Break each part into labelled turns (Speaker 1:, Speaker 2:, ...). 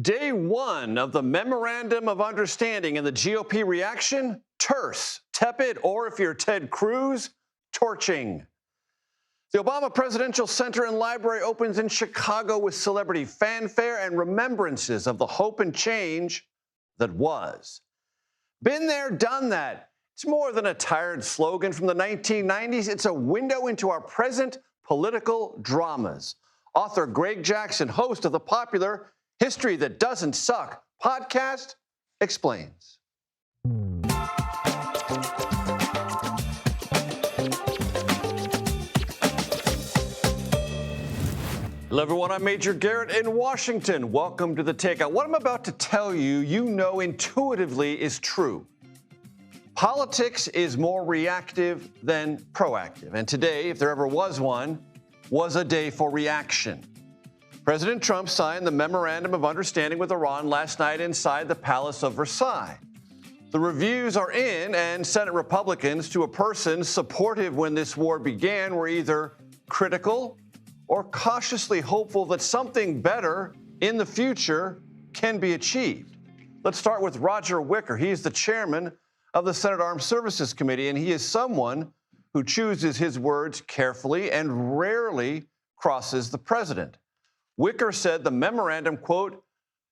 Speaker 1: Day one of the Memorandum of Understanding, and the GOP reaction? Terse, tepid, or if you're Ted Cruz, torching. The Obama Presidential Center and Library opens in Chicago with celebrity fanfare and remembrances of the hope and change that was. Been there, done that. It's more than a tired slogan from the 1990s. It's a window into our present political dramas. Author Greg Jackson, host of the popular History That Doesn't Suck podcast, explains. Hello, everyone. I'm Major Garrett in Washington. Welcome to the Takeout. What I'm about to tell you, you know intuitively is true. Politics is more reactive than proactive. And today, if there ever was one, was a day for reaction. President Trump signed the Memorandum of Understanding with Iran last night inside the Palace of Versailles. The reviews are in, and Senate Republicans, to a person supportive when this war began, were either critical or cautiously hopeful that something better in the future can be achieved. Let's start with Roger Wicker. He's the chairman of the Senate Armed Services Committee, and he is someone who chooses his words carefully and rarely crosses the president. Wicker said the memorandum, quote,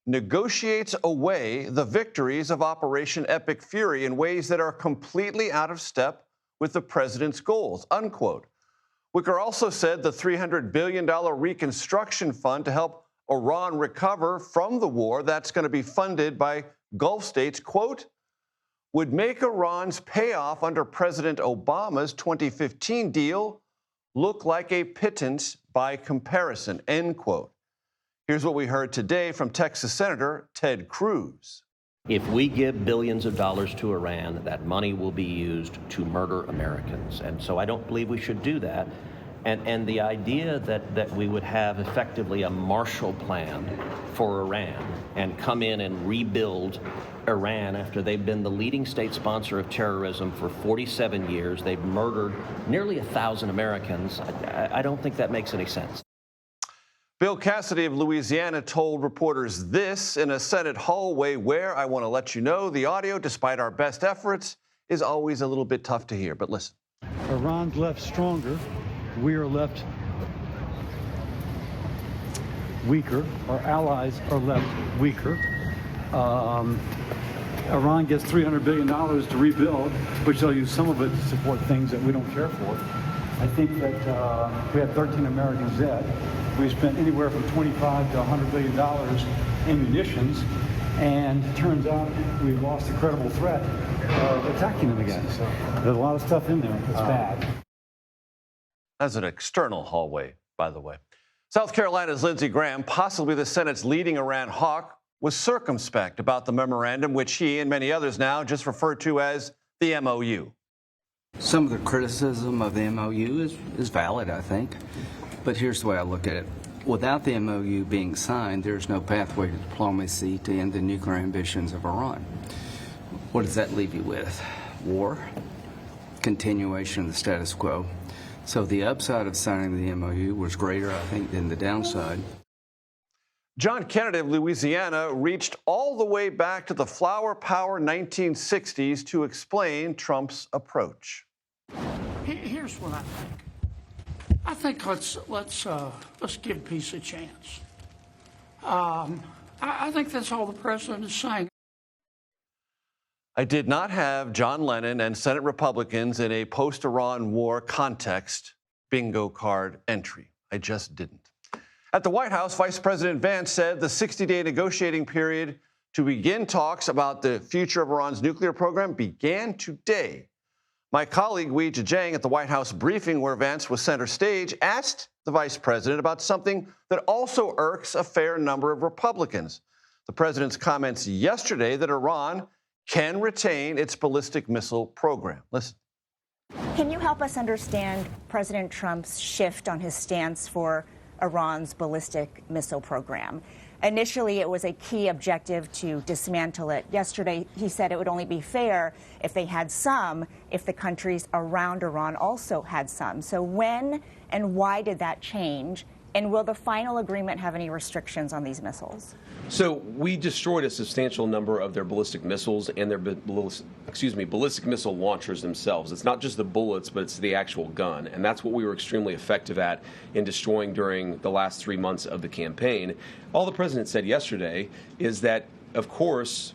Speaker 1: negotiates away the victories of Operation Epic Fury in ways that are completely out of step with the president's goals, unquote. Wicker also said the $300 billion reconstruction fund to help Iran recover from the war that's going to be funded by Gulf states, quote, would make Iran's payoff under President Obama's 2015 deal look like a pittance by comparison, end quote. Here's what we heard today from Texas Senator Ted Cruz.
Speaker 2: If we give billions of dollars to Iran, that money will be used to murder Americans. And so I don't believe we should do that. And the idea that we would have effectively a Marshall Plan for Iran and come in and rebuild Iran after they've been the leading state sponsor of terrorism for 47 years, they've murdered nearly 1,000 Americans, I don't think that makes any sense.
Speaker 1: Bill Cassidy of Louisiana told reporters this in a Senate hallway where, I want to let you know, the audio, despite our best efforts, is always a little bit tough to hear. But listen.
Speaker 3: Iran's left stronger. We are left weaker. Our allies are left weaker. Iran gets $300 billion to rebuild, which they'll use some of it to support things that we don't care for. I think that we have 13 Americans dead. We spent anywhere from $25 to $100 billion in munitions, and it turns out we've lost a credible threat of attacking them again. So there's a lot of stuff in there that's bad.
Speaker 1: That's an external hallway, by the way. South Carolina's Lindsey Graham, possibly the Senate's leading Iran hawk, was circumspect about the memorandum, which he and many others now just refer to as the MOU.
Speaker 4: Some of the criticism of the MOU is valid, I think. But here's the way I look at it. Without the MOU being signed, there's no pathway to diplomacy to end the nuclear ambitions of Iran. What does that leave you with? War, continuation of the status quo. So the upside of signing the MOU was greater, I think, than the downside.
Speaker 1: John Kennedy of Louisiana reached all the way back to the Flower Power 1960s to explain Trump's approach.
Speaker 5: Here's what I think. I think let's give peace a chance. I think that's all the president is saying.
Speaker 1: I did not have John Lennon and Senate Republicans in a post-Iran war context bingo card entry. I just didn't. At the White House, Vice President Vance said the 60-day negotiating period to begin talks about the future of Iran's nuclear program began today. My colleague, Wei Zhejiang, at the White House briefing where Vance was center stage, asked the vice president about something that also irks a fair number of Republicans. The president's comments yesterday that Iran can retain its ballistic missile program. Listen.
Speaker 6: Can you help us understand President Trump's shift on his stance for Iran's ballistic missile program? Initially, it was a key objective to dismantle it. Yesterday, he said it would only be fair if they had some, if the countries around Iran also had some. So when and why did that change? And will the final agreement have any restrictions on these missiles?
Speaker 7: So we destroyed a substantial number of their ballistic missiles and their ballistic missile launchers themselves. It's not just the bullets, but it's the actual gun. And that's what we were extremely effective at in destroying during the last 3 months of the campaign. All the president said yesterday is that, of course,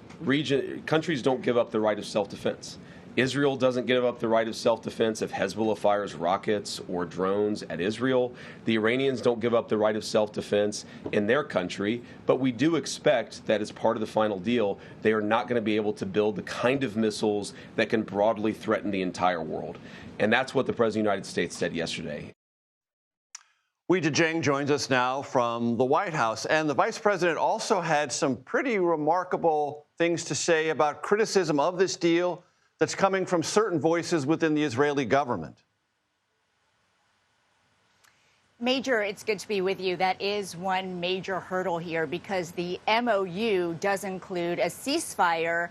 Speaker 7: countries don't give up the right of self-defense. Israel doesn't give up the right of self-defense if Hezbollah fires rockets or drones at Israel. The Iranians don't give up the right of self-defense in their country. But we do expect that as part of the final deal, they are not going to be able to build the kind of missiles that can broadly threaten the entire world. And that's what the President of the United States said yesterday.
Speaker 1: Wei Zhang joins us now from the White House. And the vice president also had some pretty remarkable things to say about criticism of this deal that's coming from certain voices within the Israeli government.
Speaker 6: Major, it's good to be with you. That is one major hurdle here because the MOU does include a ceasefire,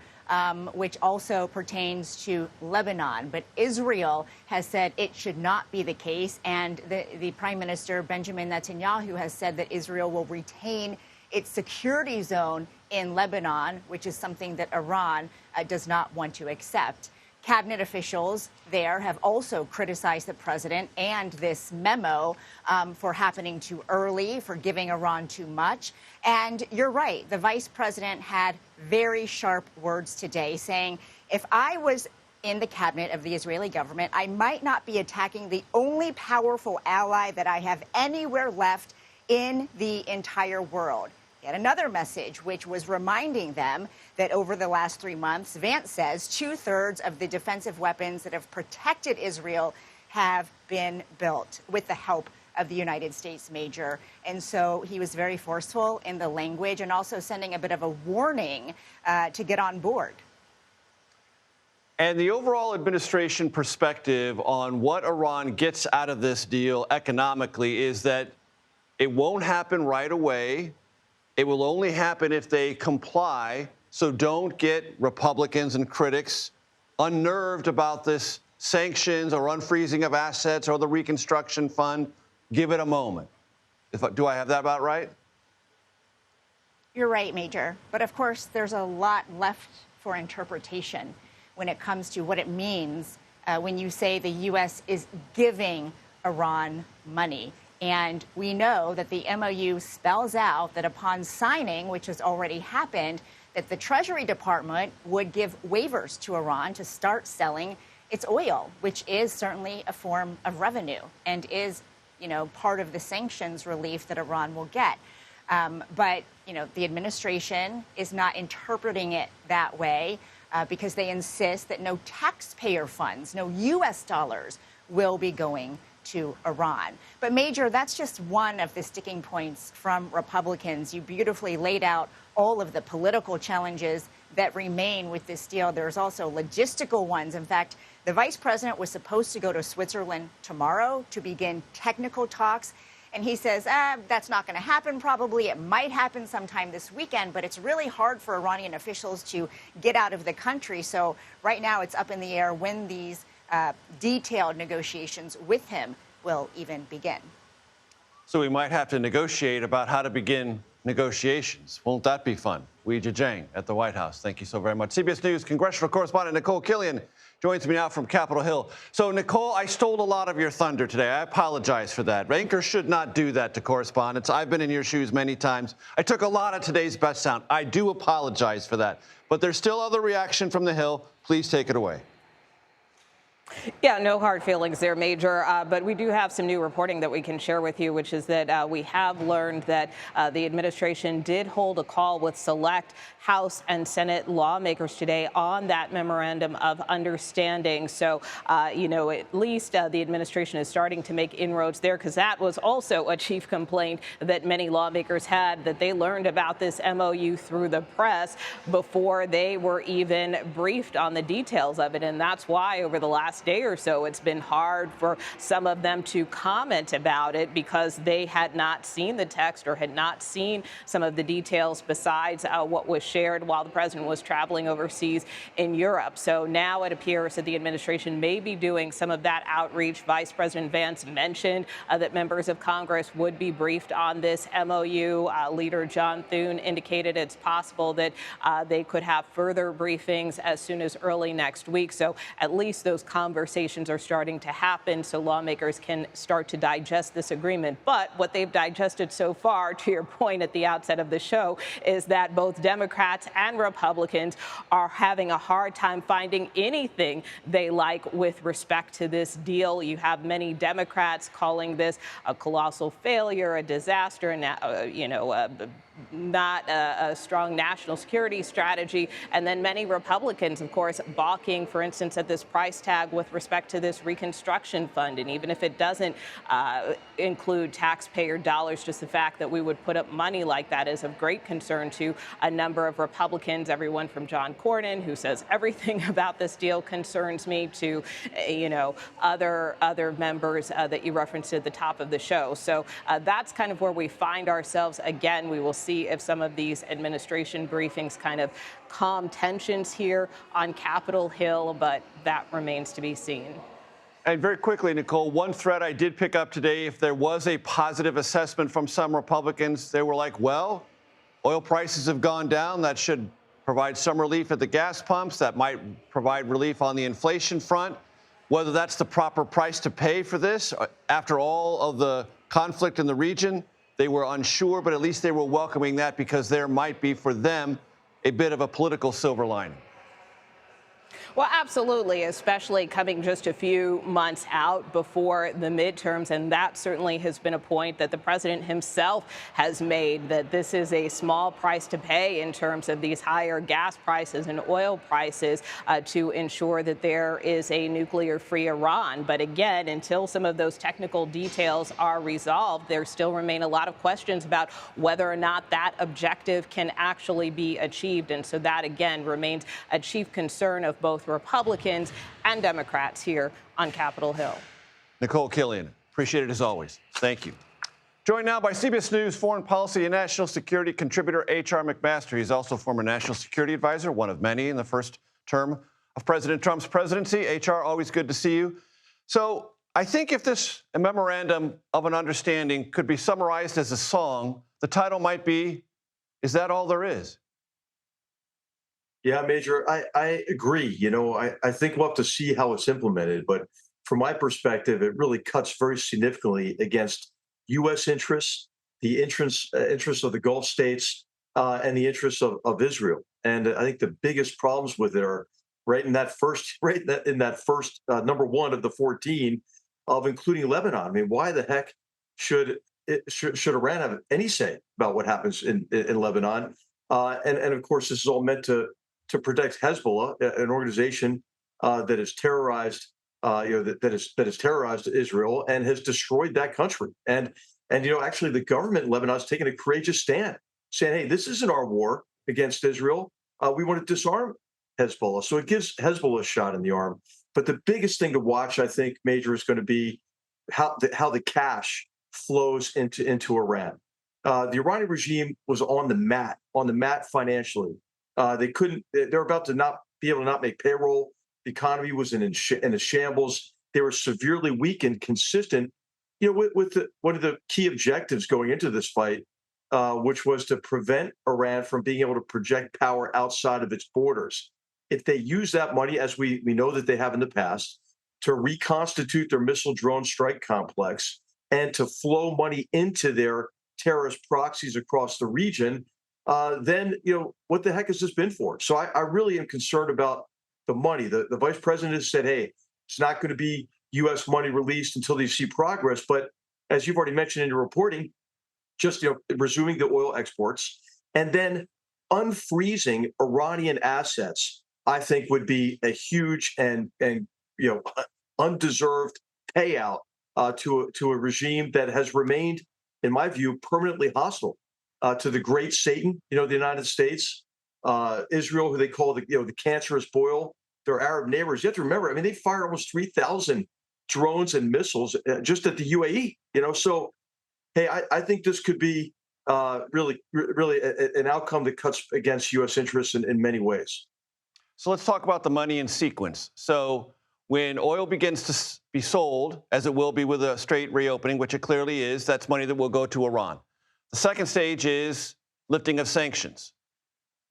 Speaker 6: which also pertains to Lebanon. But Israel has said it should not be the case. And the Prime Minister, Benjamin Netanyahu, has said that Israel will retain its security zone in Lebanon, which is something that Iran does not want to accept. Cabinet officials there have also criticized the president and this memo for happening too early, for giving Iran too much. And you're right, the vice president had very sharp words today saying, if I was in the cabinet of the Israeli government, I might not be attacking the only powerful ally that I have anywhere left in the entire world. Yet another message, which was reminding them that over the last 3 months, Vance says 2/3 of the defensive weapons that have protected Israel have been built with the help of the United States, Major. And so he was very forceful in the language and also sending a bit of a warning to get on board.
Speaker 1: And the overall administration perspective on what Iran gets out of this deal economically is that it won't happen right away. It will only happen if they comply. So don't get Republicans and critics unnerved about this sanctions or unfreezing of assets or the reconstruction fund. Give it a moment. Do I have that about right?
Speaker 6: You're right, Major. But of course, there's a lot left for interpretation when it comes to what it means when you say the U.S. is giving Iran money. And we know that the MOU spells out that upon signing, which has already happened, that the Treasury Department would give waivers to Iran to start selling its oil, which is certainly a form of revenue and is, part of the sanctions relief that Iran will get. But, the administration is not interpreting it that way because they insist that no taxpayer funds, no U.S. dollars will be going to Iran. But Major, that's just one of the sticking points from Republicans. You beautifully laid out all of the political challenges that remain with this deal. There's also logistical ones. In fact, the vice president was supposed to go to Switzerland tomorrow to begin technical talks. And he says, that's not going to happen probably. It might happen sometime this weekend, but it's really hard for Iranian officials to get out of the country. So right now it's up in the air when these detailed negotiations with him will even begin.
Speaker 1: So we might have to negotiate about how to begin negotiations. Won't that be fun? Wei Zhang at the White House. Thank you so very much. CBS News congressional correspondent Nicole Killion joins me now from Capitol Hill. So, Nicole, I stole a lot of your thunder today. I apologize for that. Anchors should not do that to correspondents. I've been in your shoes many times. I took a lot of today's best sound. I do apologize for that. But there's still other reaction from the Hill. Please take it away.
Speaker 8: Yeah, no hard feelings there, Major. But we do have some new reporting that we can share with you, which is that we have learned that the administration did hold a call with select House and Senate lawmakers today on that memorandum of understanding. So, at least the administration is starting to make inroads there, because that was also a chief complaint that many lawmakers had, that they learned about this MOU through the press before they were even briefed on the details of it. And that's why over the last last day or so, it's been hard for some of them to comment about it because they had not seen the text or had not seen some of the details besides what was shared while the president was traveling overseas in Europe. So now it appears that the administration may be doing some of that outreach. Vice President Vance mentioned that members of Congress would be briefed on this MOU. Leader John Thune indicated it's possible that they could have further briefings as soon as early next week. So at least those conversations are starting to happen so lawmakers can start to digest this agreement. But what they've digested so far, to your point at the outset of the show, is that both Democrats and Republicans are having a hard time finding anything they like with respect to this deal. You have many Democrats calling this a colossal failure, a disaster, and not a strong national security strategy. And then many Republicans, of course, balking, for instance, at this price tag with respect to this reconstruction fund. And even if it doesn't include taxpayer dollars, just the fact that we would put up money like that is of great concern to a number of Republicans, everyone from John Cornyn, who says everything about this deal concerns me, to, other members that you referenced at the top of the show. So that's kind of where we find ourselves. Again, we will see if some of these administration briefings kind of calm tensions here on Capitol Hill, but that remains to be seen.
Speaker 1: And very quickly, Nicole, one thread I did pick up today, if there was a positive assessment from some Republicans, they were like, well, oil prices have gone down. That should provide some relief at the gas pumps. That might provide relief on the inflation front. Whether that's the proper price to pay for this, after all of the conflict in the region, they were unsure, but at least they were welcoming that because there might be, for them, a bit of a political silver lining.
Speaker 8: Well, absolutely, especially coming just a few months out before the midterms. And that certainly has been a point that the president himself has made, that this is a small price to pay in terms of these higher gas prices and oil prices to ensure that there is a nuclear-free Iran. But again, until some of those technical details are resolved, there still remain a lot of questions about whether or not that objective can actually be achieved. And so that, again, remains a chief concern of both Republicans and Democrats here on Capitol Hill.
Speaker 1: Nicole Killian, appreciate it as always. Thank you. Joined now by CBS News foreign policy and national security contributor H.R. McMaster. He's also former national security advisor, one of many in the first term of President Trump's presidency. H.R., always good to see you. So I think if this memorandum of an understanding could be summarized as a song, the title might be, "Is That All There Is?"
Speaker 9: Yeah, Major, I agree. I think we'll have to see how it's implemented. But from my perspective, it really cuts very significantly against U.S. interests, the interests of the Gulf states, and the interests of Israel. And I think the biggest problems with it are right in that first number one of the 14 of including Lebanon. I mean, why the heck should Iran have any say about what happens in Lebanon? And of course, this is all meant to protect Hezbollah, an organization that has terrorized, that has terrorized Israel and has destroyed that country. And actually, the government in Lebanon has taken a courageous stand, saying, "Hey, this isn't our war against Israel. We want to disarm Hezbollah." So it gives Hezbollah a shot in the arm. But the biggest thing to watch, I think, Major, is going to be how the cash flows into Iran. The Iranian regime was on the mat financially. They're about to not be able to not make payroll. The economy was in a shambles. They were severely weakened, consistent, with one of the key objectives going into this fight, which was to prevent Iran from being able to project power outside of its borders. If they use that money, as we know that they have in the past, to reconstitute their missile drone strike complex and to flow money into their terrorist proxies across the region, then what the heck has this been for? So I really am concerned about the money. The vice president has said, hey, it's not going to be U.S. money released until they see progress. But as you've already mentioned in your reporting, just resuming the oil exports and then unfreezing Iranian assets, I think would be a huge and undeserved payout to a regime that has remained, in my view, permanently hostile to the great Satan, the United States, Israel, who they call the cancerous boil their Arab neighbors. You have to remember, I mean, they fired almost 3,000 drones and missiles just at the UAE. So hey, I think this could be really an outcome that cuts against U.S. interests in many ways.
Speaker 1: So let's talk about the money in sequence. So when oil begins to be sold, as it will be with a straight reopening, which it clearly is, that's money that will go to Iran. The second stage is lifting of sanctions.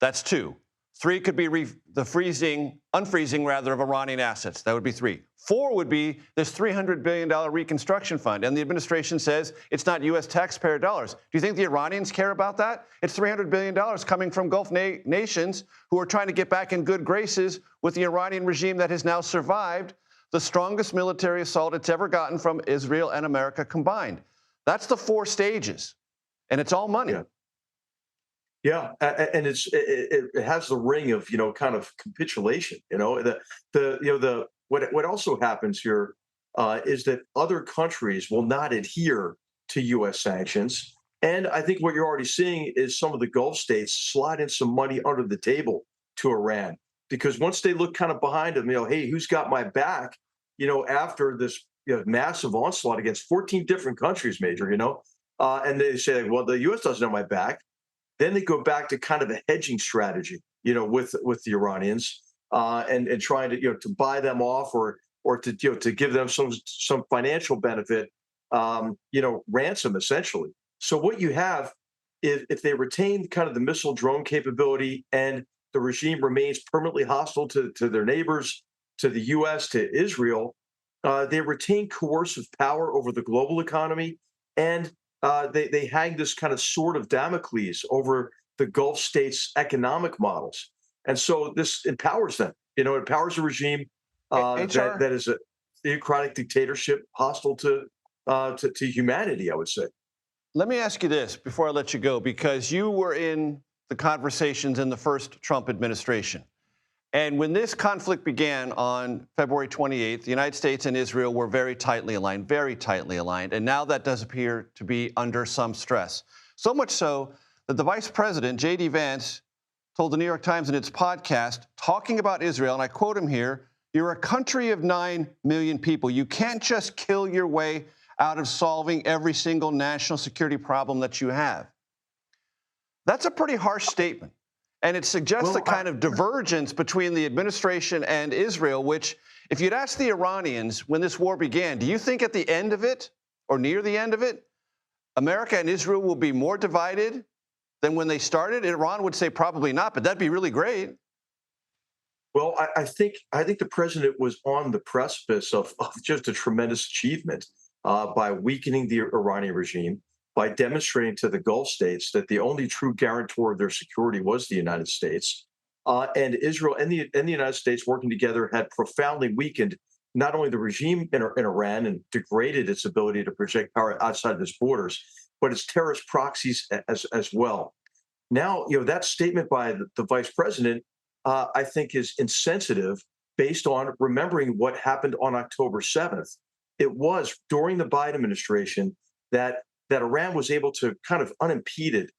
Speaker 1: That's 2. 3 could be the unfreezing rather of Iranian assets. That would be 3. 4 would be this $300 billion reconstruction fund. And the administration says it's not U.S. taxpayer dollars. Do you think the Iranians care about that? It's $300 billion coming from Gulf nations who are trying to get back in good graces with the Iranian regime that has now survived the strongest military assault it's ever gotten from Israel and America combined. That's the 4 stages. And it's all money.
Speaker 9: Yeah, and it has the ring of kind of capitulation. What also happens here is that other countries will not adhere to U.S. sanctions, and I think what you're already seeing is some of the Gulf states slide in some money under the table to Iran, because once they look kind of behind them, hey, who's got my back? After this massive onslaught against 14 different countries, Major, and they say, well, the U.S. doesn't have my back. Then they go back to kind of a hedging strategy, with the Iranians, and trying to buy them off or to give them some financial benefit, ransom essentially. So what you have is, if they retain kind of the missile drone capability and the regime remains permanently hostile to their neighbors, to the U.S., to Israel, they retain coercive power over the global economy, and they hang this kind of sword of Damocles over the Gulf states' economic models. And so this empowers them. It empowers a regime that is a theocratic dictatorship hostile to humanity, I would say.
Speaker 1: Let me ask you this before I let you go, because you were in the conversations in the first Trump administration. And when this conflict began on February 28th, the United States and Israel were very tightly aligned. And now that does appear to be under some stress. So much so that the Vice President, JD Vance, told the New York Times in its podcast, talking about Israel, and I quote him here, "You're a country of 9 million people. You can't just kill your way out of solving every single national security problem that you have." That's a pretty harsh statement. And it suggests a kind of divergence between the administration and Israel, which, if you'd asked the Iranians when this war began, do you think at the end of it, or near the end of it, America and Israel will be more divided than when they started? Iran would say probably not, but that'd be really great.
Speaker 9: Well, I think the president was on the precipice of just a tremendous achievement by weakening the Iranian regime, by demonstrating to the Gulf states that the only true guarantor of their security was the United States, and Israel and the United States working together had profoundly weakened not only the regime in Iran and degraded its ability to project power outside of its borders, but its terrorist proxies as well. Now, that statement by the vice president, I think, is insensitive based on remembering what happened on October 7th. It was during the Biden administration that Iran was able to kind of unimpeded,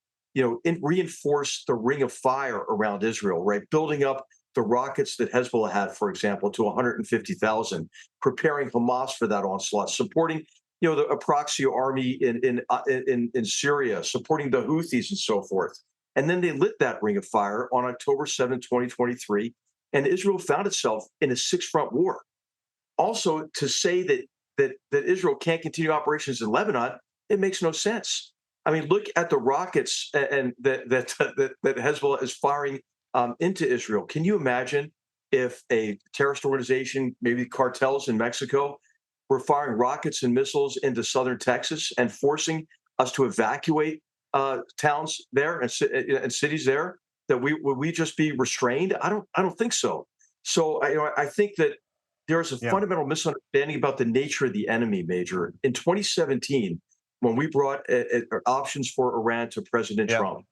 Speaker 9: reinforce the ring of fire around Israel, right? Building up the rockets that Hezbollah had, for example, to 150,000, preparing Hamas for that onslaught, supporting, a proxy army in Syria, supporting the Houthis and so forth. And then they lit that ring of fire on October 7, 2023, and Israel found itself in a 6-front war. Also, to say that Israel can't continue operations in Lebanon, it makes no sense. I mean, look at the rockets and that Hezbollah is firing into Israel. Can you imagine if a terrorist organization, maybe cartels in Mexico, were firing rockets and missiles into southern Texas and forcing us to evacuate towns there and cities there? That would we just be restrained? I don't think so. So I think that there's a fundamental misunderstanding about the nature of the enemy, Major. In 2017, when we brought options for Iran to President Trump,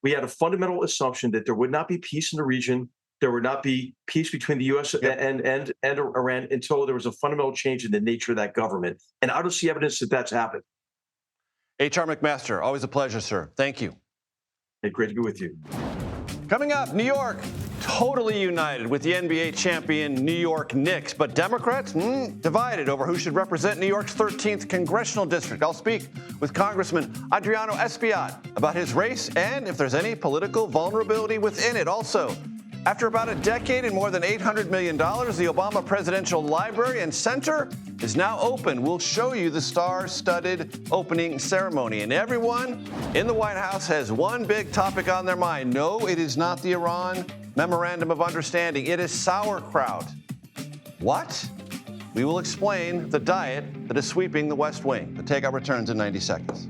Speaker 9: we had a fundamental assumption that there would not be peace in the region. There would not be peace between the U.S. and Iran until there was a fundamental change in the nature of that government. And I don't see evidence that that's happened.
Speaker 1: H.R. McMaster, always a pleasure, sir. Thank you.
Speaker 9: Hey, great to be with you.
Speaker 1: Coming up, New York. totally united with the NBA champion New York Knicks, but Democrats divided over who should represent New York's 13th congressional district. I'll speak with Congressman Adriano Espaillat about his race and if there's any political vulnerability within it. Also, after about a decade and more than $800 million, the Obama Presidential Library and Center is now open. We'll show you the star-studded opening ceremony. And everyone in the White House has one big topic on their mind. No, it is not the Iran Memorandum of Understanding. It is sauerkraut. What? We will explain the diet that is sweeping the West Wing. The Takeout returns in 90 seconds.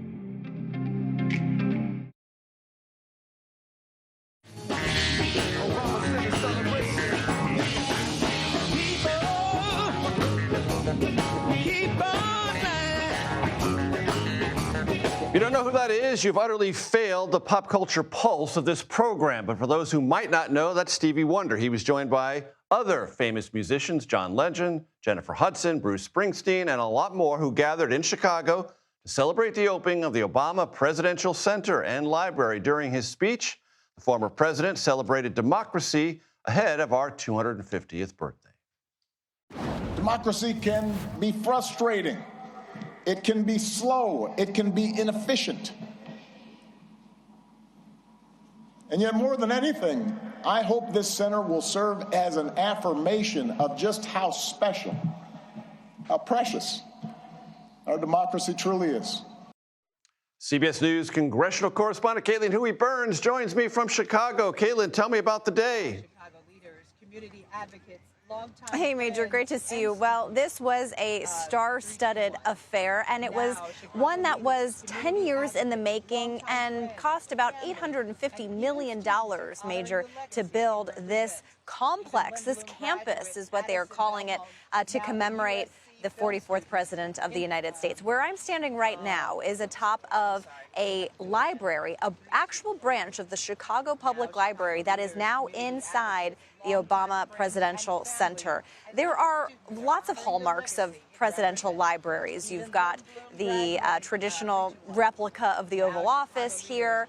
Speaker 1: If you don't know who that is, you've utterly failed the pop culture pulse of this program. But for those who might not know, that's Stevie Wonder. He was joined by other famous musicians, John Legend, Jennifer Hudson, Bruce Springsteen, and a lot more who gathered in Chicago to celebrate the opening of the Obama Presidential Center and Library. During his speech, the former president celebrated democracy ahead of our 250th birthday.
Speaker 10: Democracy can be frustrating. It can be slow. It can be inefficient. And yet, more than anything, I hope this center will serve as an affirmation of just how special, how precious our democracy truly is.
Speaker 1: CBS News congressional correspondent Caitlin Huey Burns joins me from Chicago. Caitlin, tell me about the day.
Speaker 11: Chicago leaders, community advocates.
Speaker 12: Hey, Major, great to see you. Well, this was a star-studded affair, and it was one that was 10 years in the making and cost about $850 million, Major, to build this complex. This campus is what they are calling it, to commemorate the 44th President of the United States. Where I'm standing right now is atop of a library, an actual branch of the Chicago Public Library that is now inside the Obama Presidential Center. There are lots of hallmarks of presidential libraries. You've got the traditional replica of the Oval Office here.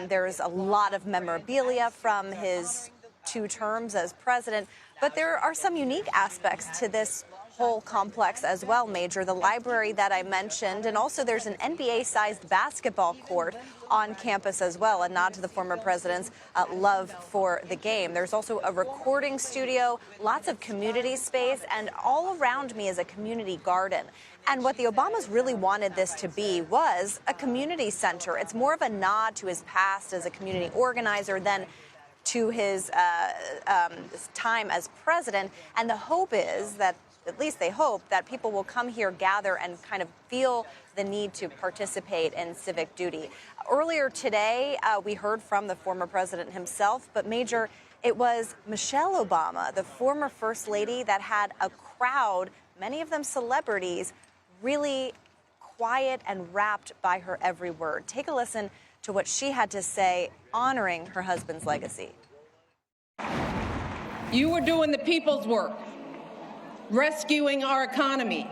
Speaker 12: There's a lot of memorabilia from his 2 terms as president. But there are some unique aspects to this whole complex as well, Major. The library that I mentioned, and also there's an NBA-sized basketball court on campus as well, a nod to the former president's love for the game. There's also a recording studio, lots of community space, and all around me is a community garden. And what the Obamas really wanted this to be was a community center. It's more of a nod to his past as a community organizer than to his time as president. And the hope is that, at least they hope, that people will come here, gather, and kind of feel the need to participate in civic duty. Earlier today, we heard from the former president himself, but Major, it was Michelle Obama, the former First Lady, that had a crowd, many of them celebrities, really quiet and rapt by her every word. Take a listen to what she had to say, honoring her husband's legacy.
Speaker 11: You were doing the people's work, rescuing our economy,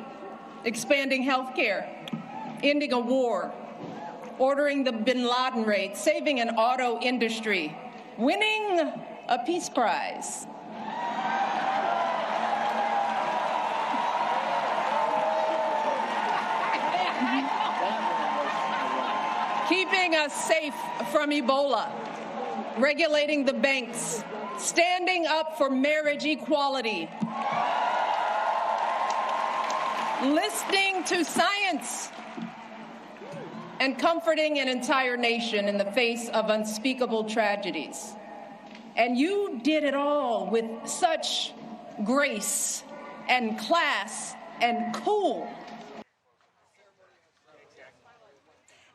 Speaker 11: expanding health care, ending a war, ordering the bin Laden raid, saving an auto industry, winning a peace prize. Keeping us safe from Ebola, regulating the banks, standing up for marriage equality, listening to science, and comforting an entire nation in the face of unspeakable tragedies. And you did it all with such grace and class and cool.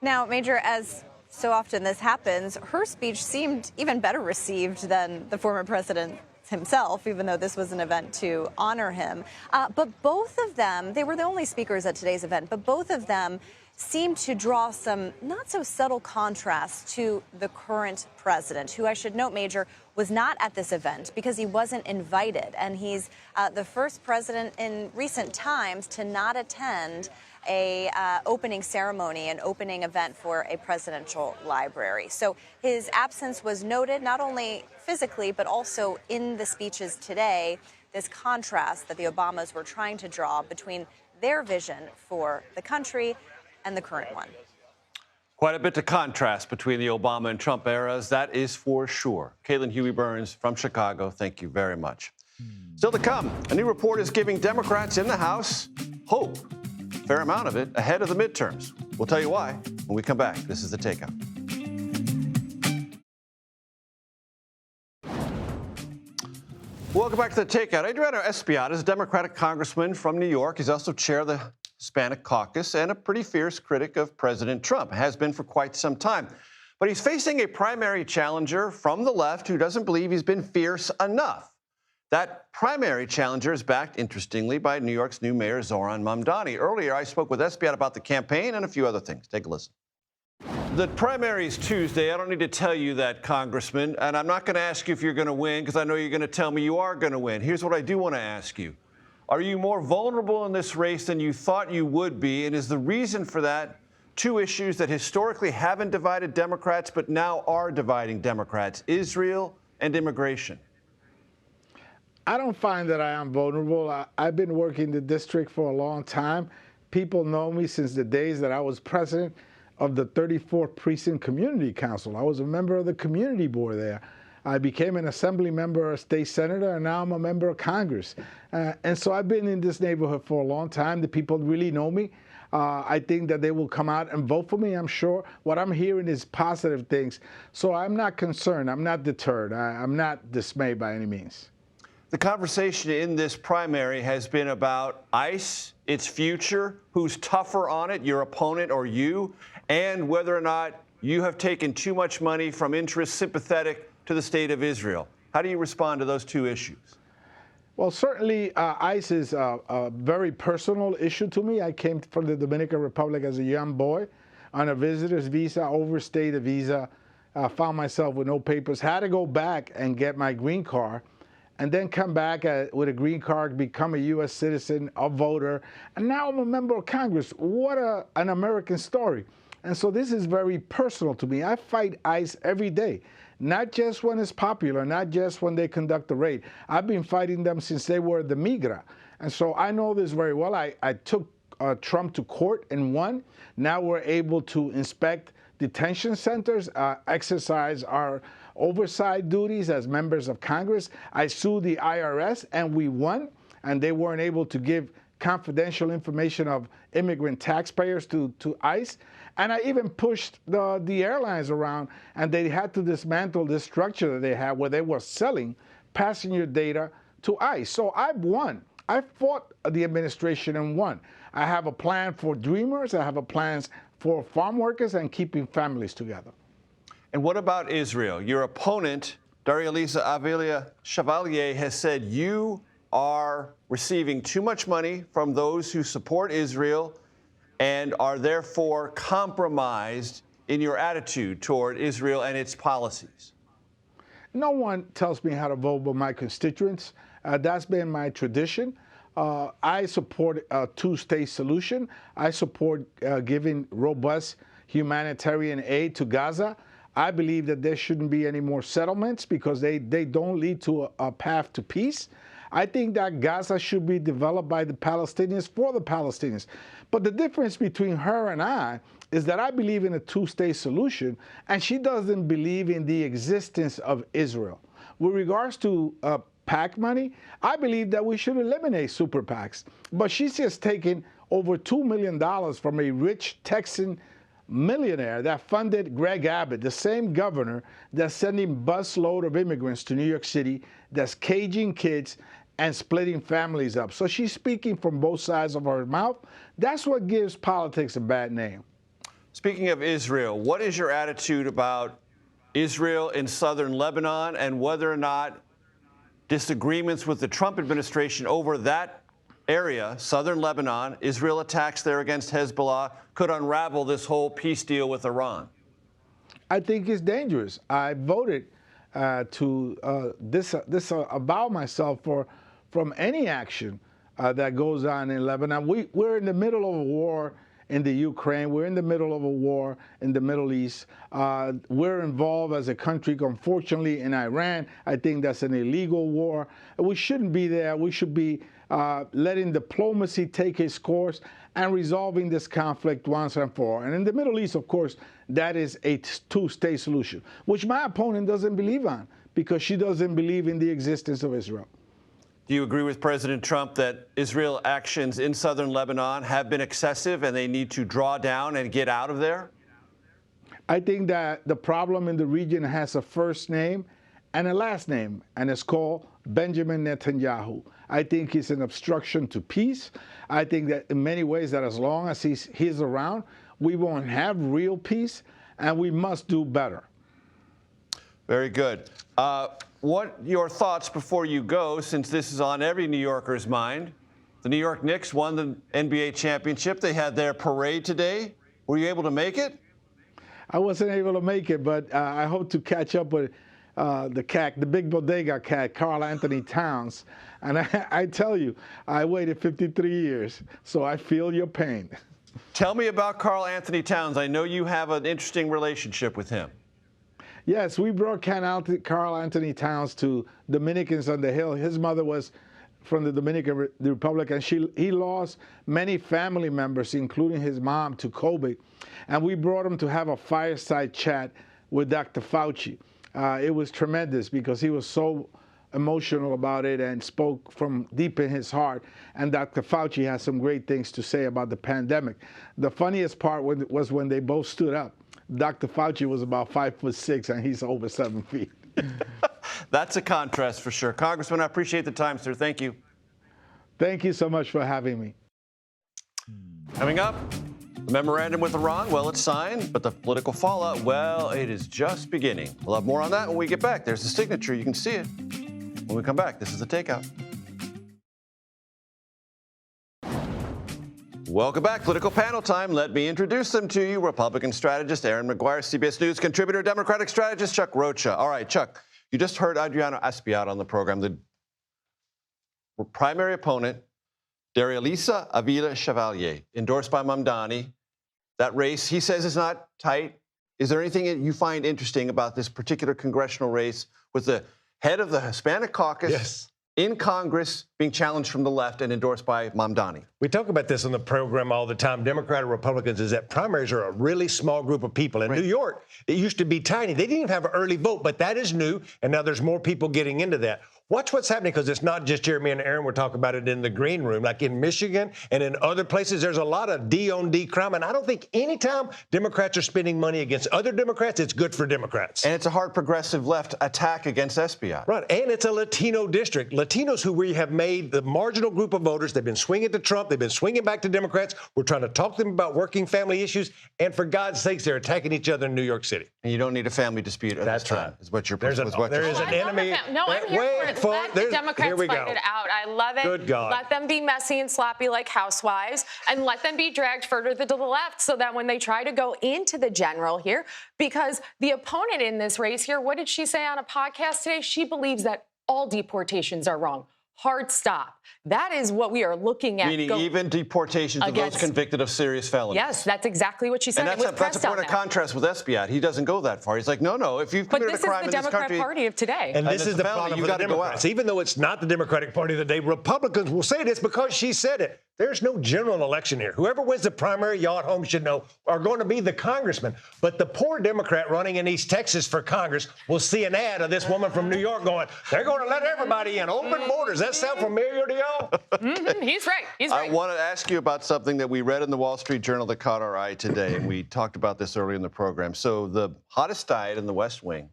Speaker 12: Now, Major, as so often this happens, her speech seemed even better received than the former president himself, even though this was an event to honor him. But both of them, they were the only speakers at today's event, but both of them seemed to draw some not so subtle contrasts to the current president, who I should note, Major, was not at this event because he wasn't invited. And he's the first president in recent times to not attend a opening ceremony, an opening event for a presidential library. So his absence was noted not only physically, but also in the speeches today, this contrast that the Obamas were trying to draw between their vision for the country and the current one.
Speaker 1: Quite a bit to contrast between the Obama and Trump eras, that is for sure. Caitlin Huey-Burns from Chicago, thank you very much. Still to come, a new report is giving Democrats in the House hope, a fair amount of it, ahead of the midterms. We'll tell you why when we come back. This is The Takeout. Welcome back to The Takeout. Adriano Espaillat is a Democratic congressman from New York. He's also chair of the Hispanic Caucus and a pretty fierce critic of President Trump, has been for quite some time. But he's facing a primary challenger from the left who doesn't believe he's been fierce enough. That primary challenger is backed, interestingly, by New York's new mayor, Zohran Mamdani. Earlier, I spoke with Espaillat about the campaign and a few other things. Take a listen. The primary is Tuesday. I don't need to tell you that, Congressman, and I'm not going to ask you if you're going to win because I know you're going to tell me you are going to win. Here's what I do want to ask you. Are you more vulnerable in this race than you thought you would be? And is the reason for that two issues that historically haven't divided Democrats but now are dividing Democrats, Israel and immigration?
Speaker 13: I don't find that I am vulnerable. I've been working the district for a long time. People know me since the days that I was president of the 34th Precinct Community Council. I was a member of the community board there. I became an assembly member, a state senator, and now I'm a member of Congress. And so I've been in this neighborhood for a long time. The people really know me. I think that they will come out and vote for me, I'm sure. What I'm hearing is positive things. So I'm not concerned. I'm not deterred. I'm not dismayed by any means.
Speaker 1: The conversation in this primary has been about ICE, its future, who's tougher on it, your opponent or you, and whether or not you have taken too much money from interests sympathetic to the state of Israel. How do you respond to those two issues?
Speaker 13: Well, certainly ICE is a very personal issue to me. I came from the Dominican Republic as a young boy on a visitor's visa, overstayed a visa, found myself with no papers, had to go back and get my green card, and then come back with a green card, become a U.S. citizen, a voter, and now I'm a member of Congress. What an American story. And so this is very personal to me. I fight ICE every day, not just when it's popular, not just when they conduct a raid. I've been fighting them since they were the Migra. And so I know this very well. I took Trump to court and won. Now we're able to inspect detention centers, exercise our oversight duties as members of Congress. I sued the IRS and we won, and they weren't able to give confidential information of immigrant taxpayers to ICE. And I even pushed the airlines around, and they had to dismantle this structure that they had where they were selling passenger data to ICE. So I've won. I fought the administration and won. I have a plan for dreamers. I have a plan for farm workers and keeping families together.
Speaker 1: And what about Israel? Your opponent, Daria-Lisa Chevalier, has said you are receiving too much money from those who support Israel and are therefore compromised in your attitude toward Israel and its policies.
Speaker 13: No one tells me how to vote but my constituents. That's been my tradition. I support a two-state solution. I support giving robust humanitarian aid to Gaza. I believe that there shouldn't be any more settlements because they don't lead to a path to peace. I think that Gaza should be developed by the Palestinians for the Palestinians. But the difference between her and I is that I believe in a two-state solution, and she doesn't believe in the existence of Israel. With regards to PAC money, I believe that we should eliminate super PACs. But she's just taken over $2 million from a rich Texan millionaire that funded Greg Abbott, the same governor that's sending busload of immigrants to New York City, that's caging kids and splitting families up. So she's speaking from both sides of her mouth. That's what gives politics a bad name.
Speaker 1: Speaking of Israel, what is your attitude about Israel in southern Lebanon and whether or not disagreements with the Trump administration over that area, southern Lebanon, Israel attacks there against Hezbollah, could unravel this whole peace deal with Iran?
Speaker 13: I think it's dangerous. I voted to disavow myself from any action that goes on in Lebanon. We're in the middle of a war in the Ukraine. We're in the middle of a war in the Middle East. We're involved as a country, unfortunately, in Iran. I think that's an illegal war. We shouldn't be there. We should be letting diplomacy take its course and resolving this conflict once and for all. And in the Middle East, of course, that is a two-state solution, which my opponent doesn't believe on because she doesn't believe in the existence of Israel.
Speaker 1: Do you agree with President Trump that Israel actions in southern Lebanon have been excessive and they need to draw down and get out of there?
Speaker 13: I think that the problem in the region has a first name and a last name, and it's called Benjamin Netanyahu. I think he's an obstruction to peace. I think that in many ways that as long as he's around, we won't have real peace, and we must do better.
Speaker 1: Very good. What your thoughts before you go, since this is on every New Yorker's mind? The New York Knicks won the NBA championship. They had their parade today. Were you able to make it?
Speaker 13: I wasn't able to make it, but I hope to catch up with the big bodega cat, Karl Anthony Towns. And I tell you, I waited 53 years, so I feel your pain.
Speaker 1: Tell me about Karl Anthony Towns. I know you have an interesting relationship with him.
Speaker 13: Yes, we brought Karl Anthony Towns to Dominicans on the Hill. His mother was from the Dominican Republic, and he lost many family members, including his mom, to COVID. And we brought him to have a fireside chat with Dr. Fauci. It was tremendous because he was so emotional about it and spoke from deep in his heart. And Dr. Fauci has some great things to say about the pandemic. The funniest part was when they both stood up. Dr. Fauci was about 5'6", and he's over 7 feet.
Speaker 1: That's a contrast for sure. Congressman, I appreciate the time, sir. Thank you.
Speaker 13: Thank you so much for having me.
Speaker 1: Coming up, the memorandum with Iran, well, it's signed, but the political fallout, well, it is just beginning. We'll have more on that when we get back. There's the signature. You can see it. When we come back, this is The Takeout. Welcome back. Political panel time. Let me introduce them to you. Republican strategist Aaron McGuire, CBS News contributor, Democratic strategist Chuck Rocha. All right, Chuck, you just heard Adriano Aspiat on the program. The primary opponent, Darialisa Avila Chevalier, endorsed by Mamdani. That race, he says, is not tight. Is there anything you find interesting about this particular congressional race with the head of the Hispanic caucus in Congress being challenged from the left and endorsed by Mamdani?
Speaker 14: We talk about this on the program all the time, Democrat or Republicans, is that primaries are a really small group of people. In New York, it used to be tiny. They didn't even have an early vote, but that is new, and now there's more people getting into that. Watch what's happening, because it's not just Jeremy and Aaron. We're talking about it in the green room. Like in Michigan and in other places, there's a lot of D-on-D crime. And I don't think any time Democrats are spending money against other Democrats, it's good for Democrats.
Speaker 1: And it's a hard progressive left attack against Aspiat.
Speaker 14: Right. And it's a Latino district. Latinos who we have made the marginal group of voters. They've been swinging to Trump. They've been swinging back to Democrats. We're trying to talk to them about working family issues. And for God's sakes, they're attacking each other in New York City.
Speaker 1: And you don't need a family dispute at this time, is what you're
Speaker 14: There is an enemy.
Speaker 15: No, I'm here for it. Let the Democrats fight it out. I love it.
Speaker 14: Good God.
Speaker 15: Let them be messy and sloppy like housewives, and let them be dragged further to the left so that when they try to go into the general here, because the opponent in this race here, what did she say on a podcast today? She believes that all deportations are wrong. Hard stop. That is what we are looking at.
Speaker 1: Meaning even deportations of those convicted of serious felonies.
Speaker 15: Yes, that's exactly what she said.
Speaker 1: And that's a point of contrast with Aspiat. He doesn't go that far. He's like, no, if you've committed a crime in this country.
Speaker 15: But this is the Democrat Party of today.
Speaker 14: And this is the problem for the Democrats. Even though it's not the Democratic Party of the day, Republicans will say this because she said it. There's no general election here. Whoever wins the primary, y'all at home should know, are going to be the congressman. But the poor Democrat running in East Texas for Congress will see an ad of this woman from New York going, they're going to let everybody in. Open borders. That sound familiar to y'all?
Speaker 15: He's right. He's right.
Speaker 1: I want to ask you about something that we read in the Wall Street Journal that caught our eye today, and we talked about this earlier in the program. So the hottest diet in the West Wing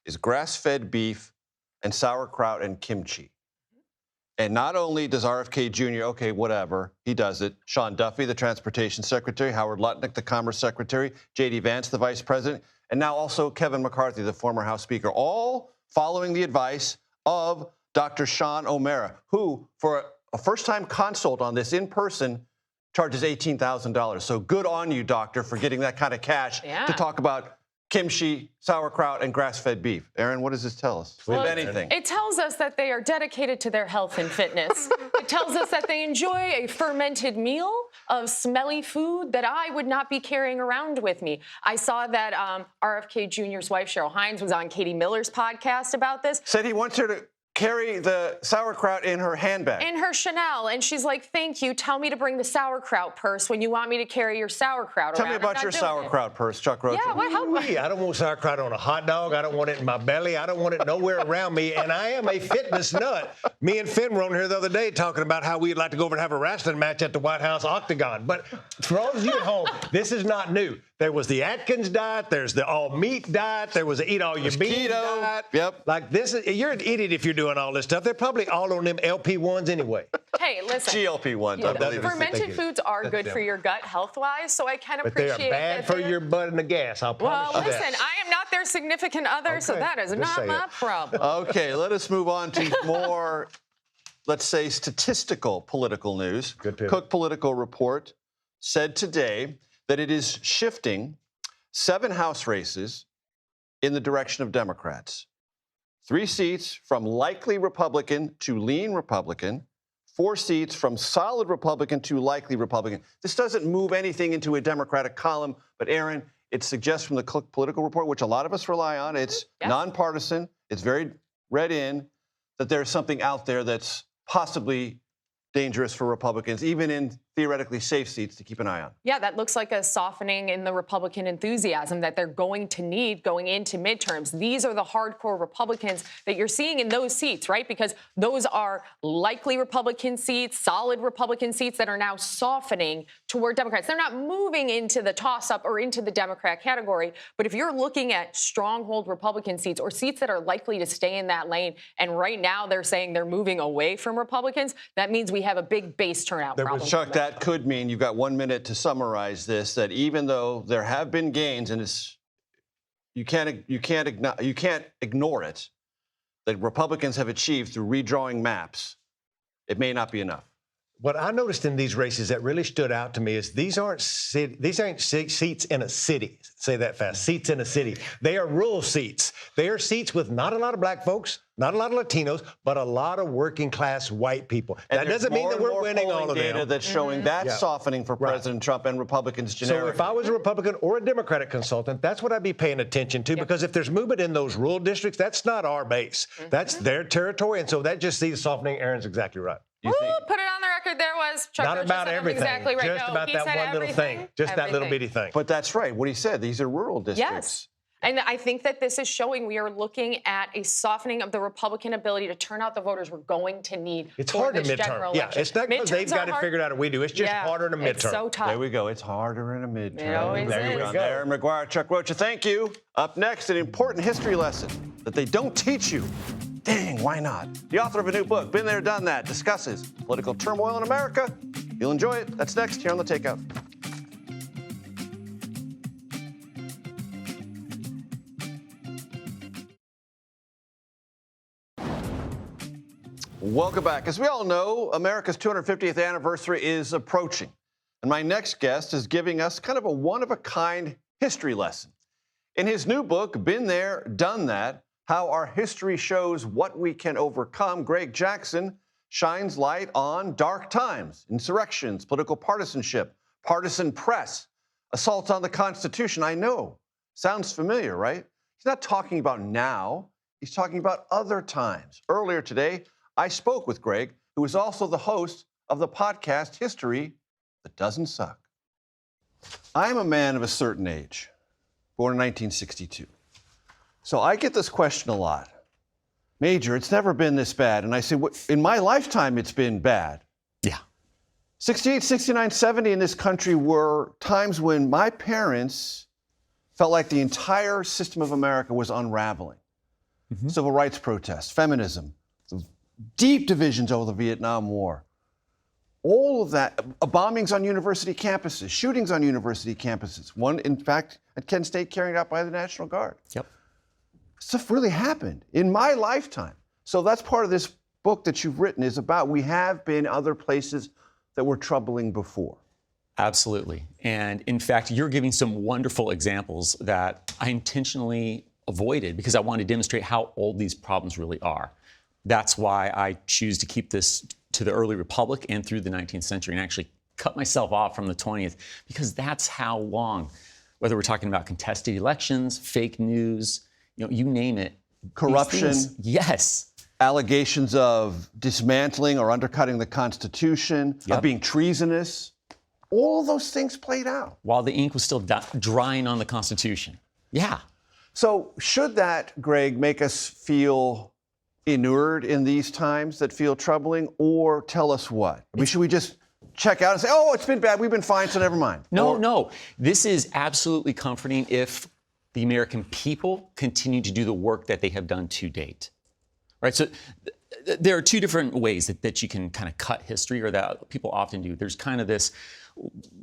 Speaker 1: is grass-fed beef and sauerkraut and kimchi. And not only does RFK Jr., okay, whatever, he does it. Sean Duffy, the Transportation Secretary, Howard Lutnick, the Commerce Secretary, JD Vance, the Vice President, and now also Kevin McCarthy, the former House Speaker, all following the advice of Dr. Sean O'Mara, who, for a first-time consult on this in person, charges $18,000. So good on you, doctor, for getting that kind of cash to talk about kimchi, sauerkraut, and grass-fed beef. Aaron, what does this tell us?
Speaker 15: Well,
Speaker 1: if anything.
Speaker 15: It tells us that they are dedicated to their health and fitness. It tells us that they enjoy a fermented meal of smelly food that I would not be carrying around with me. I saw that RFK Jr.'s wife, Cheryl Hines, was on Katie Miller's podcast about this.
Speaker 1: Said he wants her to carry the sauerkraut in her handbag.
Speaker 15: In her Chanel. And she's like, thank you. Tell me to bring the sauerkraut purse when you want me to carry your sauerkraut
Speaker 1: Tell
Speaker 15: around.
Speaker 1: me about your sauerkraut purse, Chuck Rocha.
Speaker 15: Yeah, what help?
Speaker 14: I don't want sauerkraut on a hot dog. I don't want it in my belly. I don't want it nowhere around me. And I am a fitness nut. Me and Finn were on here the other day talking about how we'd like to go over and have a wrestling match at the White House Octagon. But for all of you at home, this is not new. There was the Atkins diet. There's the all-meat diet. There was the eat-all-you-beans diet.
Speaker 1: Yep.
Speaker 14: Like this, you're an idiot if you're doing all this stuff. They're probably all on them LP1s anyway.
Speaker 15: Hey, listen.
Speaker 1: GLP-1s, I believe.
Speaker 15: Fermented foods are good for your gut health-wise, so I can appreciate
Speaker 14: But they are bad for your butt and the gas, I'll promise you that.
Speaker 15: Well, listen, I am not their significant other, so that is not my problem.
Speaker 1: Okay, let us move on to more, let's say, statistical political news. Cook Political Report said today that it is shifting 7 House races in the direction of Democrats. 3 seats from likely Republican to lean Republican, 4 seats from solid Republican to likely Republican. This doesn't move anything into a Democratic column, but Aaron, it suggests from the Cook Political Report, which a lot of us rely on, it's nonpartisan, it's very read in, that there's something out there that's possibly dangerous for Republicans, even in theoretically safe seats to keep an eye on.
Speaker 15: Yeah, that looks like a softening in the Republican enthusiasm that they're going to need going into midterms. These are the hardcore Republicans that you're seeing in those seats, right? Because those are likely Republican seats, solid Republican seats that are now softening toward Democrats. They're not moving into the toss-up or into the Democrat category. But if you're looking at stronghold Republican seats or seats that are likely to stay in that lane, and right now they're saying they're moving away from Republicans, that means we have a big base turnout problem.
Speaker 1: Chuck, that could mean, you've got 1 minute to summarize this, that even though there have been gains, and you can't ignore it, that Republicans have achieved through redrawing maps, it may not be enough.
Speaker 14: What I noticed in these races that really stood out to me is these aren't seats in a city. Say that fast. Seats in a city. They are rural seats. They are seats with not a lot of black folks, not a lot of Latinos, but a lot of working class white people.
Speaker 1: And
Speaker 14: that doesn't mean that we're winning all of them.
Speaker 1: Data that's showing that softening for President Trump and Republicans generically.
Speaker 14: So if I was a Republican or a Democratic consultant, that's what I'd be paying attention to, because if there's movement in those rural districts, that's not our base. That's their territory, and so that just sees softening. Aaron's exactly right.
Speaker 15: Put it on the record. There was Chuck
Speaker 14: not
Speaker 15: Rocha
Speaker 14: about
Speaker 15: said
Speaker 14: everything.
Speaker 15: Exactly right.
Speaker 14: Just about that one little thing. Just that little bitty thing.
Speaker 1: But that's right. What he said. These are rural districts.
Speaker 15: Yes. And I think that this is showing we are looking at a softening of the Republican ability to turn out the voters we're going to need.
Speaker 14: It's
Speaker 15: for
Speaker 14: hard in
Speaker 15: this
Speaker 14: midterm.
Speaker 15: general
Speaker 14: Yeah,
Speaker 15: election.
Speaker 14: it's not because they've got it figured out or we do. It's just harder in a midterm.
Speaker 15: It's so tough.
Speaker 1: There we go. It's harder in a midterm.
Speaker 15: It always
Speaker 1: there
Speaker 15: is.
Speaker 1: you go. Aaron McGuire, Chuck Rocha, thank you. Up next, an important history lesson that they don't teach you. Dang, why not? The author of a new book, Been There, Done That, discusses political turmoil in America. You'll enjoy it. That's next here on The Takeout. Welcome back. As we all know, America's 250th anniversary is approaching. And my next guest is giving us kind of a one-of-a-kind history lesson. In his new book, Been There, Done That, How Our History Shows What We Can Overcome, Greg Jackson shines light on dark times, insurrections, political partisanship, partisan press, assaults on the Constitution. I know. Sounds familiar, right? He's not talking about now. He's talking about other times. Earlier today, I spoke with Greg, who is also the host of the podcast History That Doesn't Suck. I'm a man of a certain age, born in 1962. So I get this question a lot. Major, it's never been this bad. And I say, in my lifetime, it's been bad.
Speaker 16: Yeah.
Speaker 1: 68, 69, 70 in this country were times when my parents felt like the entire system of America was unraveling. Mm-hmm. Civil rights protests, feminism, deep divisions over the Vietnam War. All of that, bombings on university campuses, shootings on university campuses. One, in fact, at Kent State carried out by the National Guard.
Speaker 16: Yep.
Speaker 1: Stuff really happened in my lifetime. So that's part of this book that you've written is about we have been other places that were troubling before.
Speaker 16: Absolutely. And in fact, you're giving some wonderful examples that I intentionally avoided because I want to demonstrate how old these problems really are. That's why I choose to keep this to the early Republic and through the 19th century and actually cut myself off from the 20th, because that's how long, whether we're talking about contested elections, fake news, you name it.
Speaker 1: Corruption.
Speaker 16: Yes.
Speaker 1: Allegations of dismantling or undercutting the Constitution, of being treasonous. All those things played out.
Speaker 16: While the ink was still drying on the Constitution. Yeah.
Speaker 1: So should that, Greg, make us feel inured in these times that feel troubling, or tell us what? Should we just check out and say, oh, it's been bad, we've been fine, so never mind?
Speaker 16: No. This is absolutely comforting if the American people continue to do the work that they have done to date. Right? So there are two different ways that you can kind of cut history, or that people often do. There's kind of this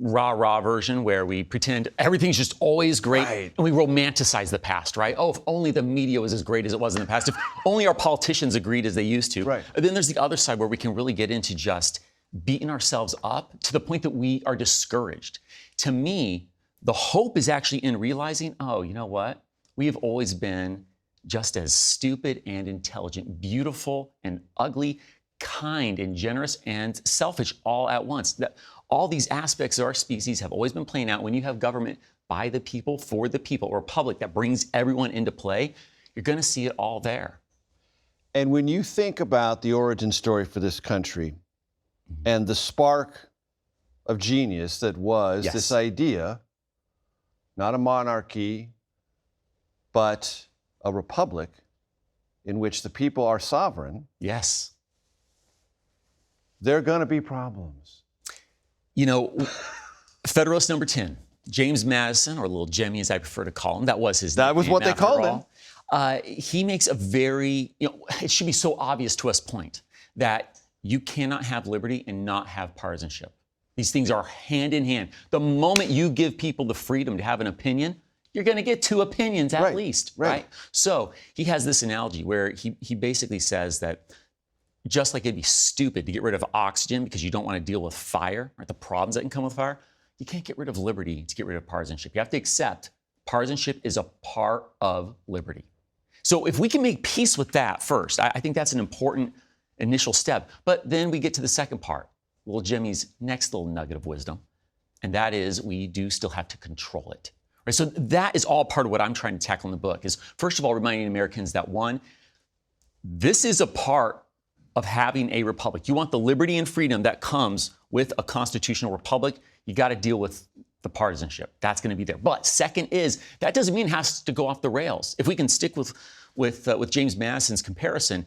Speaker 16: rah-rah version where we pretend everything's just always great, and we romanticize the past, right? Oh, if only the media was as great as it was in the past. If only our politicians agreed as they used to. Right. And then there's the other side where we can really get into just beating ourselves up to the point that we are discouraged. To me, the hope is actually in realizing, oh, you know what? We have always been just as stupid and intelligent, beautiful and ugly, kind and generous and selfish all at once. That all these aspects of our species have always been playing out. When you have government by the people, for the people, or a republic that brings everyone into play, you're going to see it all there.
Speaker 1: And when you think about the origin story for this country and the spark of genius that was this idea, not a monarchy, but a republic in which the people are sovereign.
Speaker 16: Yes.
Speaker 1: There are going to be problems.
Speaker 16: Federalist number 10, James Madison, or Little Jimmy as I prefer to call him, that was his name.
Speaker 1: That was what they called him.
Speaker 16: He makes a very, it should be so obvious to us point that you cannot have liberty and not have partisanship. These things are hand in hand. The moment you give people the freedom to have an opinion, you're going to get two opinions at least, right? So he has this analogy where he basically says that just like it'd be stupid to get rid of oxygen because you don't want to deal with fire, right? The problems that can come with fire, you can't get rid of liberty to get rid of partisanship. You have to accept partisanship is a part of liberty. So if we can make peace with that first, I think that's an important initial step. But then we get to the second part, Little Jimmy's next little nugget of wisdom, and that is we do still have to control it. Right? So that is all part of what I'm trying to tackle in the book, is first of all reminding Americans that, one, this is a part of having a republic. You want the liberty and freedom that comes with a constitutional republic, you got to deal with the partisanship. That's going to be there. But second is, that doesn't mean it has to go off the rails. If we can stick with James Madison's comparison,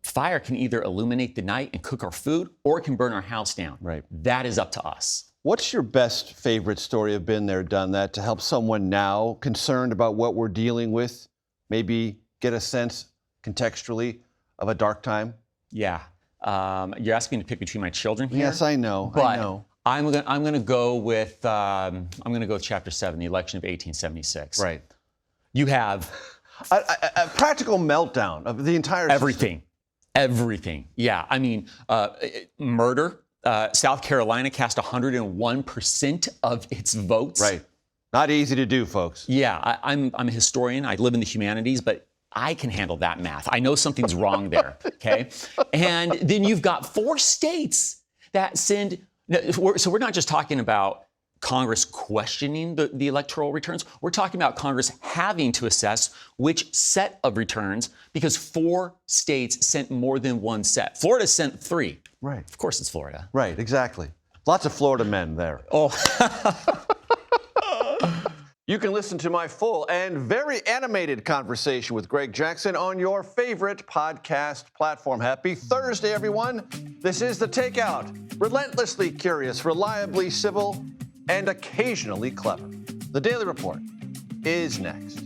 Speaker 16: fire can either illuminate the night and cook our food, or it can burn our house down. Right. That is up to us.
Speaker 1: What's your best favorite story of been there, done that, to help someone now concerned about what we're dealing with, maybe get a sense contextually of a dark time?
Speaker 16: Yeah. You're asking me to pick between my children here.
Speaker 1: Yes, I know.
Speaker 16: But I'm going to go with Chapter 7, the election of 1876.
Speaker 1: Right.
Speaker 16: You have
Speaker 1: a practical meltdown of the entire
Speaker 16: everything. Everything. Yeah. I mean, murder. South Carolina cast 101% of its votes.
Speaker 1: Right. Not easy to do, folks.
Speaker 16: Yeah. I'm a historian. I live in the humanities, but I can handle that math. I know something's wrong there, okay? And then you've got 4 states that send, so we're not just talking about Congress questioning the electoral returns. We're talking about Congress having to assess which set of returns, because 4 states sent more than one set. Florida sent 3.
Speaker 1: Right.
Speaker 16: Of course it's Florida.
Speaker 1: Right, exactly. Lots of Florida men there.
Speaker 16: Oh.
Speaker 1: You can listen to my full and very animated conversation with Greg Jackson on your favorite podcast platform. Happy Thursday, everyone. This is The Takeout. Relentlessly curious, reliably civil, and occasionally clever. The Daily Report is next.